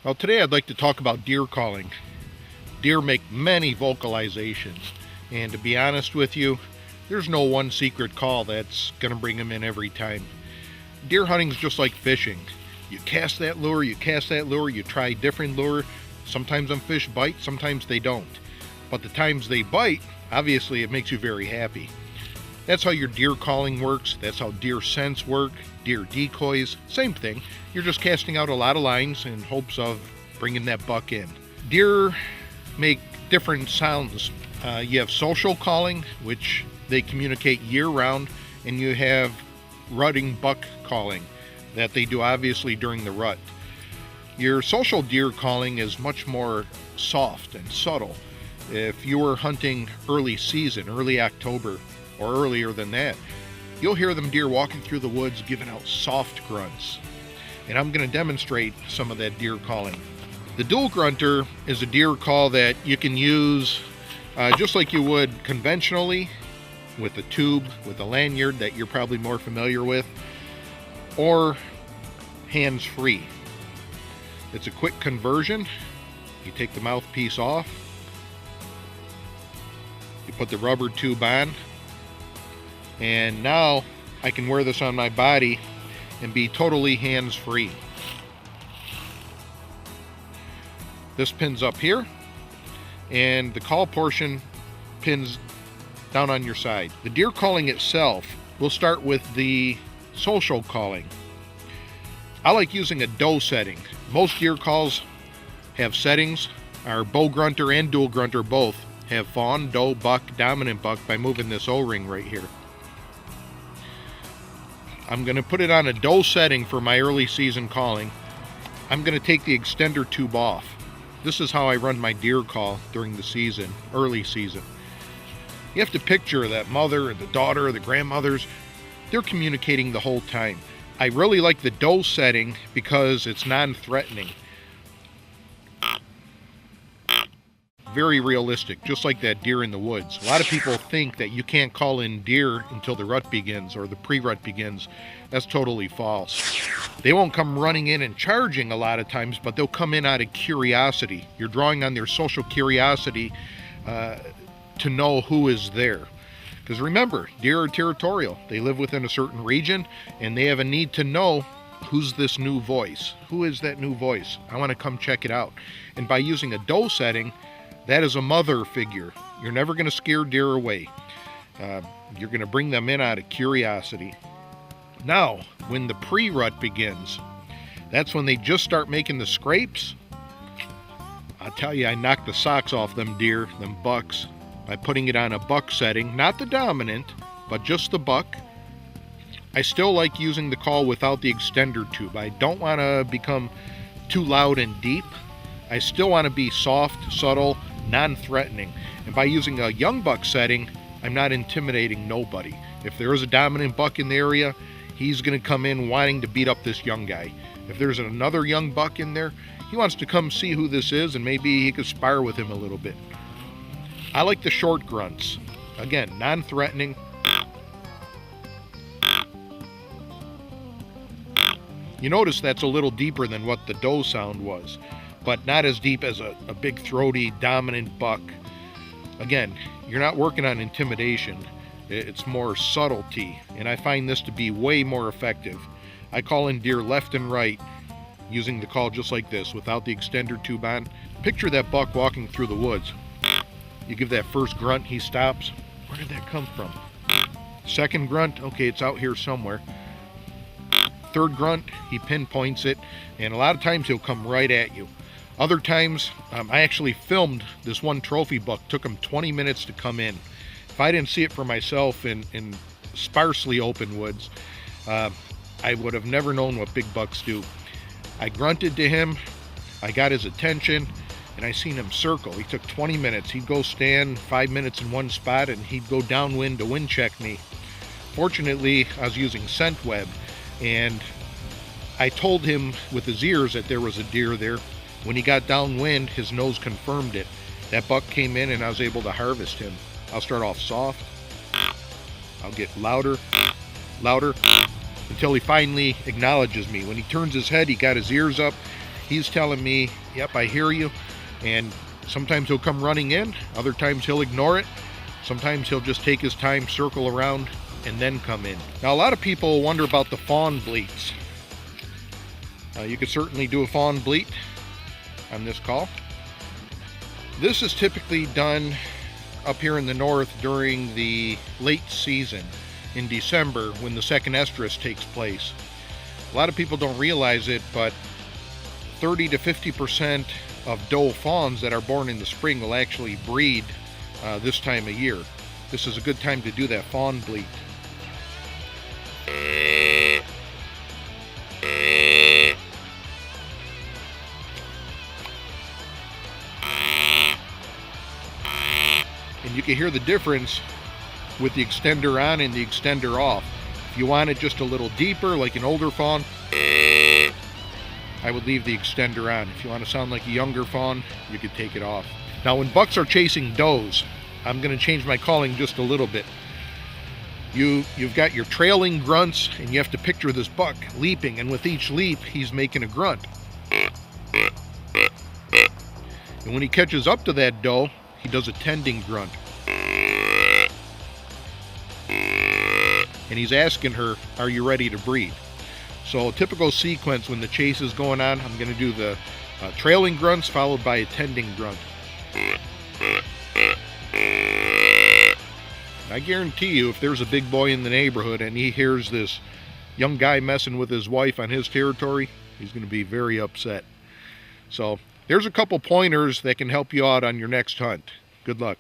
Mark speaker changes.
Speaker 1: Well, today I'd like to talk about deer calling. Deer make many vocalizations, and to be honest with you, there's no one secret call that's going to bring them in every time. Deer hunting's just like fishing. You cast that lure, you try different lure. Sometimes them fish bite, sometimes they don't. But the times they bite, obviously it makes you very happy. That's how your deer calling works. That's how deer scents work. Deer decoys, same thing. You're just casting out a lot of lines in hopes of bringing that buck in. Deer make different sounds. You have social calling, which they communicate year-round, and you have rutting buck calling that they do obviously during the rut. Your social deer calling is much more soft and subtle. If you were hunting early season, early October, or earlier than that, you'll hear them deer walking through the woods giving out soft grunts. And I'm going to demonstrate some of that deer calling. The dual grunter is a deer call that you can use just like you would conventionally with a tube, with a lanyard that you're probably more familiar with, or hands-free. It's a quick conversion. You take the mouthpiece off, you put the rubber tube on, and now I can wear this on my body and be totally hands-free. This pins up here, and the call portion pins down on your side. The deer calling itself, we'll start with the social calling. I like using a doe setting. Most deer calls have settings. Our bow grunter and dual grunter both have fawn, doe, buck, dominant buck by moving this O-ring right here. I'm going to put it on a doe setting for my early season calling. I'm going to take the extender tube off. This is how I run my deer call during the season, early season. You have to picture that mother and the daughter, the grandmothers, they're communicating the whole time. I really like the doe setting because it's non-threatening. Very realistic, just like that deer in the woods. A lot of people think that you can't call in deer until the rut begins or the pre-rut begins. That's totally false. They won't come running in and charging a lot of times, but they'll come in out of curiosity. You're drawing on their social curiosity to know who is there. Because remember, deer are territorial. They live within a certain region, and they have a need to know who's this new voice. Who is that new voice? I want to come check it out. And by using a doe setting, that is a mother figure. You're never going to scare deer away. You're going to bring them in out of curiosity. Now, when the pre-rut begins, that's when they just start making the scrapes. I'll tell you, I knocked the socks off them deer, them bucks, by putting it on a buck setting, not the dominant, but just the buck. I still like using the call without the extender tube. I don't want to become too loud and deep. I still want to be soft, subtle, non-threatening. And by using a young buck setting, I'm not intimidating nobody. If there is a dominant buck in the area, he's going to come in wanting to beat up this young guy. If there's another young buck in there, he wants to come see who this is, and maybe he could spar with him a little bit. I like the short grunts. Again, non-threatening. You notice that's a little deeper than what the doe sound was, but not as deep as a big throaty dominant buck. Again, you're not working on intimidation. It's more subtlety, and I find this to be way more effective. I call in deer left and right using the call just like this without the extender tube on. Picture that buck walking through the woods. You give that first grunt, he stops. Where did that come from? Second grunt, okay, it's out here somewhere. Third grunt, he pinpoints it, and a lot of times he'll come right at you. Other times, I actually filmed this one trophy buck. Took him 20 minutes to come in. If I didn't see it for myself in sparsely open woods, I would have never known what big bucks do. I grunted to him, I got his attention, and I seen him circle. He took 20 minutes. He'd go stand 5 minutes in one spot, and he'd go downwind to wind check me. Fortunately, I was using scent web, and I told him with his ears that there was a deer there. When he got downwind, his nose confirmed it. That buck came in, and I was able to harvest him. I'll start off soft. I'll get louder, louder, until he finally acknowledges me. When he turns his head, he got his ears up. he's telling me, yep, I hear you. And sometimes he'll come running in, other times he'll ignore it. Sometimes he'll just take his time, circle around, and then come in. Now, a lot of people wonder about the fawn bleats. You could certainly do a fawn bleat on this call. This is typically done up here in the north during the late season in December when the second estrus takes place. A lot of people don't realize it, but 30 to 50% of doe fawns that are born in the spring will actually breed this time of year. This is a good time to do that fawn bleat. And you can hear the difference with the extender on and the extender off. If you want it just a little deeper, like an older fawn, I would leave the extender on. If you want to sound like a younger fawn, you could take it off. Now, when bucks are chasing does, I'm going to change my calling just a little bit. You've got your trailing grunts, and you have to picture this buck leaping, and with each leap, he's making a grunt. And when he catches up to that doe, he does a tending grunt. And he's asking her, are you ready to breed? So a typical sequence when the chase is going on, I'm going to do the trailing grunts followed by a tending grunt. I guarantee you, if there's a big boy in the neighborhood and he hears this young guy messing with his wife on his territory, he's going to be very upset. So there's a couple pointers that can help you out on your next hunt. Good luck.